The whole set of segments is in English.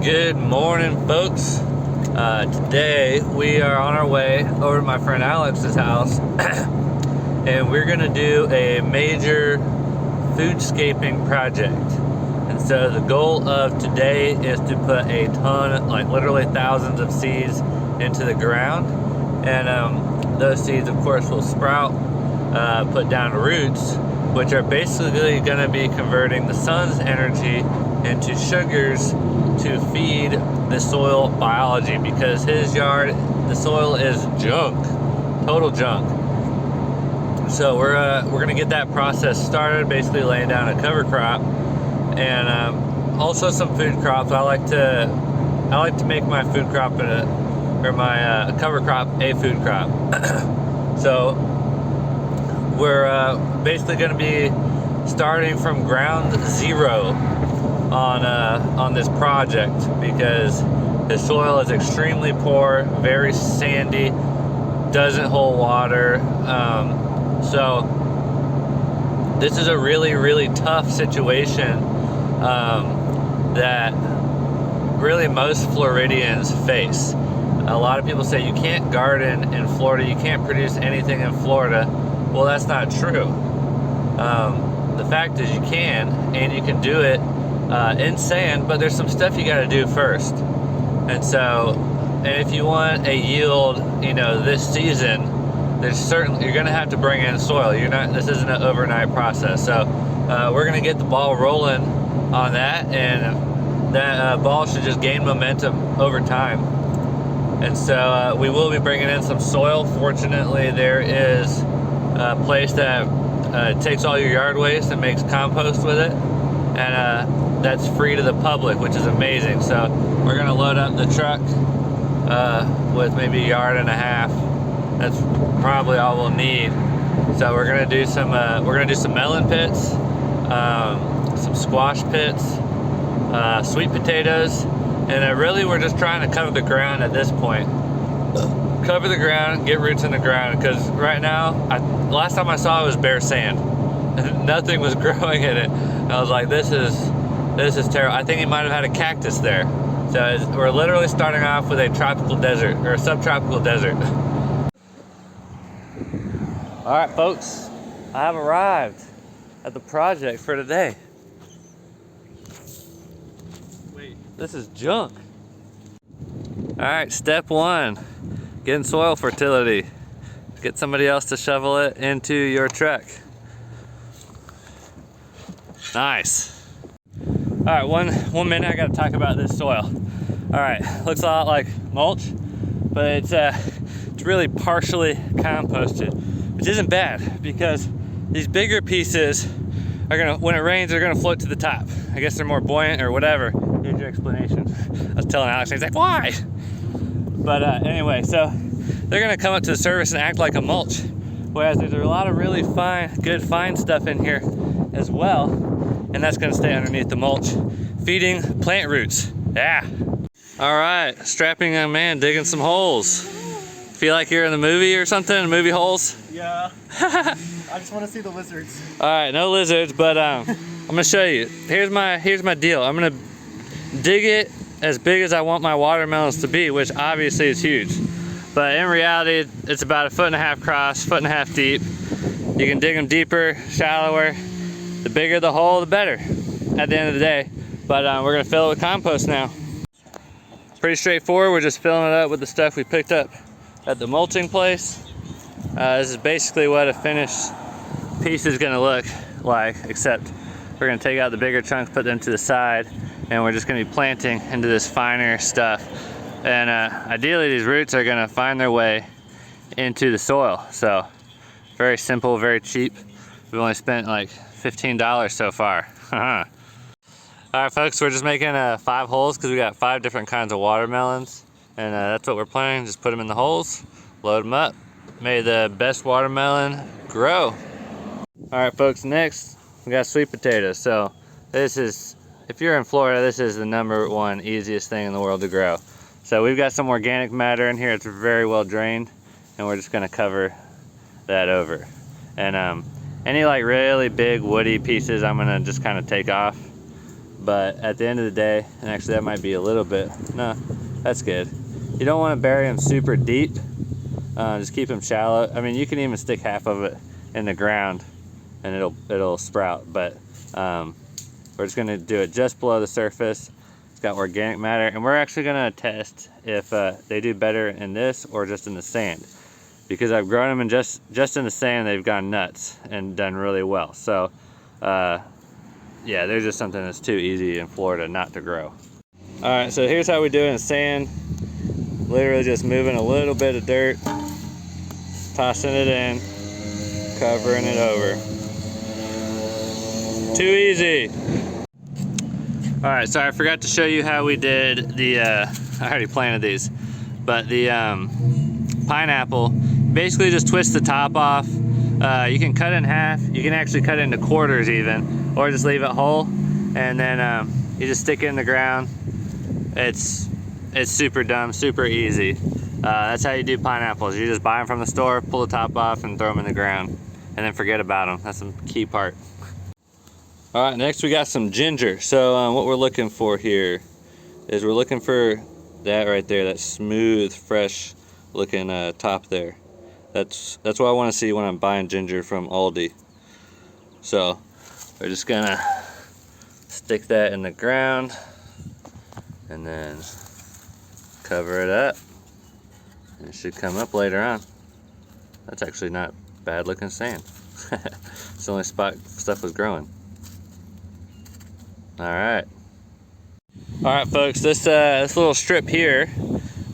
Good morning, folks. Today we are on our way over to my friend Alex's house and we're gonna do a major food-scaping project. And so the goal of today is to put a ton, like literally thousands of seeds into the ground, and those seeds of course will sprout, put down roots, which are basically going to be converting the sun's energy into sugars to feed the soil biology, because his yard, the soil is junk, total junk. So we're gonna get that process started, basically laying down a cover crop, and also some food crops. I like to make my food crop my cover crop a food crop. So we're basically going to be starting from ground zero on this project, because the soil is extremely poor, very sandy, doesn't hold water. So this is a really tough situation that really most Floridians face. A lot of people say you can't garden in Florida, you can't produce anything in Florida. Well, that's not true. The fact is you can, and you can do it in sand, but there's some stuff you got to do first. And so, and if you want a yield, this season, you're going to have to bring in soil. This isn't an overnight process. So we're going to get the ball rolling on that, and that ball should just gain momentum over time. And so we will be bringing in some soil. Fortunately, there is a place that takes all your yard waste and makes compost with it, and that's free to the public, which is amazing. So we're gonna load up the truck with maybe a yard and a half. That's probably all we'll need. So we're gonna do some melon pits, some squash pits, sweet potatoes, and really we're just trying to cover the ground at this point. Cover the ground, get roots in the ground, because right now, last time I saw it was bare sand. Nothing was growing in it. I was like, this is terrible. I think he might have had a cactus there. So we're literally starting off with a tropical desert, or a subtropical desert. All right, folks, I have arrived at the project for today. Wait, this is junk. All right, step one. Getting soil fertility. Get somebody else to shovel it into your truck. Nice. All right, one minute I gotta talk about this soil. All right, looks a lot like mulch, but it's really partially composted, which isn't bad, because these bigger pieces are when it rains, they're gonna float to the top. I guess they're more buoyant or whatever. Here's your explanation. I was telling Alex, he's like, why? But anyway, so they're gonna come up to the surface and act like a mulch, whereas there's a lot of really good fine stuff in here as well, and that's gonna stay underneath the mulch, feeding plant roots. Yeah. All right, strapping young man digging some holes. Feel like you're in the movie or something, movie holes? Yeah. I just want to see the lizards. All right, no lizards, but I'm gonna show you. Here's my deal. I'm gonna dig it as big as I want my watermelons to be, which obviously is huge. But in reality, it's about 1.5 foot across, 1.5 foot deep. You can dig them deeper, shallower. The bigger the hole, the better at the end of the day. But we're gonna fill it with compost now. Pretty straightforward. We're just filling it up with the stuff we picked up at the mulching place. This is basically what a finished piece is gonna look like, except we're gonna take out the bigger chunks, put them to the side, and we're just gonna be planting into this finer stuff. And ideally these roots are gonna find their way into the soil. So very simple, very cheap. We've only spent like $15 so far. All right, folks, we're just making 5 holes because we got 5 different kinds of watermelons, and that's what we're planning. Just put them in the holes, load them up. May the best watermelon grow. All right, folks, next we got sweet potatoes. So this is, if you're in Florida, this is the #1 easiest thing in the world to grow. So we've got some organic matter in here. It's very well drained, and we're just gonna cover that over. And any like really big woody pieces I'm gonna just kind of take off. But at the end of the day, and actually that might be a little bit, no, that's good. You don't want to bury them super deep. Just keep them shallow. I mean, you can even stick half of it in the ground and it'll sprout, but we're just gonna do it just below the surface. It's got organic matter, and we're actually gonna test if they do better in this or just in the sand. Because I've grown them in just in the sand, they've gone nuts and done really well. So yeah, they're just something that's too easy in Florida not to grow. All right, so here's how we do it in sand. Literally just moving a little bit of dirt, tossing it in, covering it over. Too easy. All right, sorry, I forgot to show you how we did the, I already planted these, but the pineapple, basically just twist the top off. You can cut it in half, you can actually cut it into quarters even, or just leave it whole, and then you just stick it in the ground. It's super dumb, super easy. That's how you do pineapples. You just buy them from the store, pull the top off, and throw them in the ground, and then forget about them. That's the key part. All right, next we got some ginger. So what we're looking for here is we're looking for that right there, that smooth, fresh looking top there. That's what I want to see when I'm buying ginger from Aldi. So we're just gonna stick that in the ground and then cover it up. It should come up later on. That's actually not bad looking sand. It's the only spot stuff was growing. All right, folks. This little strip here,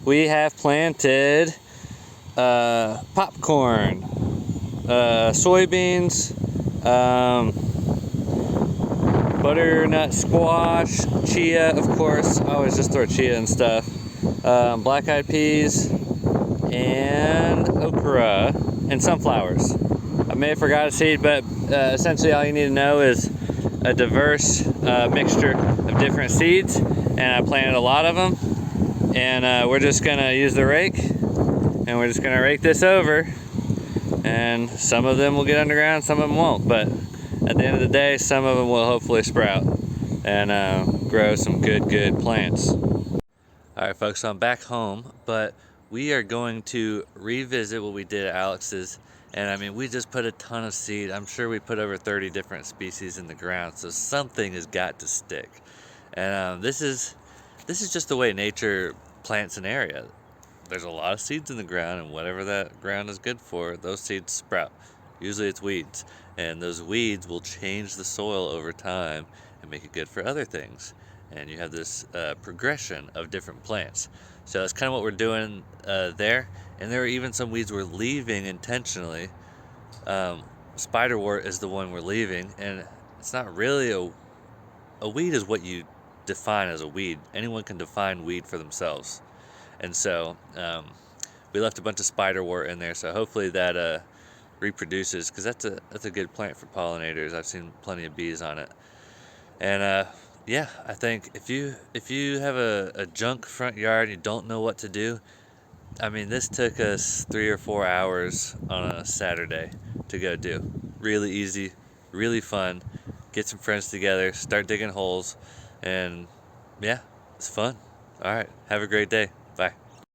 we have planted popcorn, soybeans, butternut squash, chia, of course. I always just throw chia and stuff. Black-eyed peas, and okra, and sunflowers. I may have forgot a seed, but essentially all you need to know is a diverse mixture of different seeds, and I planted a lot of them. And we're just gonna use the rake, and we're just gonna rake this over, and some of them will get underground, some of them won't, but at the end of the day, some of them will hopefully sprout and grow some good plants. All right, folks, so I'm back home, but we are going to revisit what we did at Alex's. And I mean, we just put a ton of seed. I'm sure we put over 30 different species in the ground, so something has got to stick. And this is just the way nature plants an area. There's a lot of seeds in the ground, and whatever that ground is good for, those seeds sprout. Usually it's weeds, and those weeds will change the soil over time and make it good for other things. And you have this progression of different plants. So that's kind of what we're doing there. And there are even some weeds we're leaving intentionally. Spiderwort is the one we're leaving, and it's not really a weed is what you define as a weed. Anyone can define weed for themselves. And so we left a bunch of spiderwort in there, so hopefully that reproduces, because that's a good plant for pollinators. I've seen plenty of bees on it. And yeah, I think if you have a junk front yard and you don't know what to do, I mean, this took us 3 or 4 hours on a Saturday to go do. Really easy, really fun. Get some friends together, start digging holes, and yeah, it's fun. All right, have a great day.